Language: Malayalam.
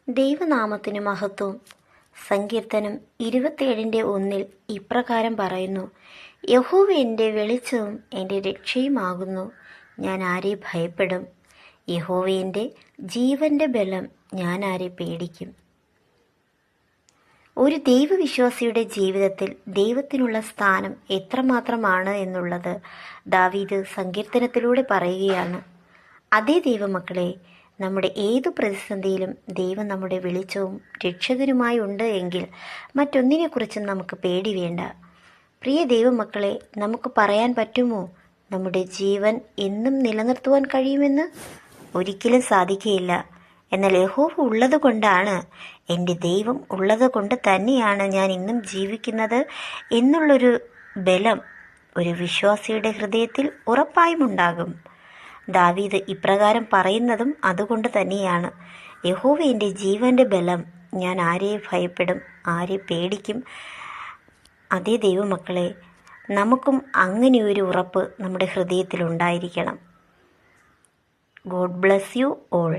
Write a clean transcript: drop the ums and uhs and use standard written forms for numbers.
ദൈവനാമത്തിന് മഹത്വം. സങ്കീർത്തനം 27:1 ഇപ്രകാരം പറയുന്നു: യഹോവ എൻ്റെ വെളിച്ചവും എൻ്റെ രക്ഷയുമാകുന്നു, ഞാൻ ആരെ ഭയപ്പെടും? യഹോവ എൻ്റെ ജീവന്റെ ബലം, ഞാൻ ആരെ പേടിക്കും? ഒരു ദൈവവിശ്വാസിയുടെ ജീവിതത്തിൽ ദൈവത്തിനുള്ള സ്ഥാനം എത്രമാത്രമാണ് എന്നുള്ളത് ദാവീദ് സങ്കീർത്തനത്തിലൂടെ പറയുകയാണ്. അതേ ദൈവമക്കളെ, നമ്മുടെ ഏതു പ്രതിസന്ധിയിലും ദൈവം നമ്മുടെ വെളിച്ചവും രക്ഷകനുമായി ഉണ്ട് എങ്കിൽ മറ്റൊന്നിനെക്കുറിച്ചും നമുക്ക് പേടി വേണ്ട. പ്രിയ ദൈവമക്കളെ, നമുക്ക് പറയാൻ പറ്റുമോ നമ്മുടെ ജീവൻ എന്നും നിലനിർത്തുവാൻ കഴിയുമെന്ന്? ഒരിക്കലും സാധിക്കുകയില്ല. എന്നാൽ യഹോവ ഉള്ളത് കൊണ്ടാണ്, എൻ്റെ ദൈവം ഉള്ളത് കൊണ്ട് തന്നെയാണ് ഞാൻ ഇന്നും ജീവിക്കുന്നത് എന്നുള്ളൊരു ബലം ഒരു വിശ്വാസിയുടെ ഹൃദയത്തിൽ ഉറപ്പായും ഉണ്ടാകും. ദാവീദ് ഇപ്രകാരം പറയുന്നതും അതുകൊണ്ട് തന്നെയാണ്. യഹോവ എൻ്റെ ജീവന്റെ ബലം, ഞാൻ ആരെ ഭയപ്പെടും? ആരെ പേടിക്കും? അതേ ദൈവമക്കളെ, നമുക്കും അങ്ങനെയൊരു ഉറപ്പ് നമ്മുടെ ഹൃദയത്തിൽ ഉണ്ടായിരിക്കണം. God bless you all.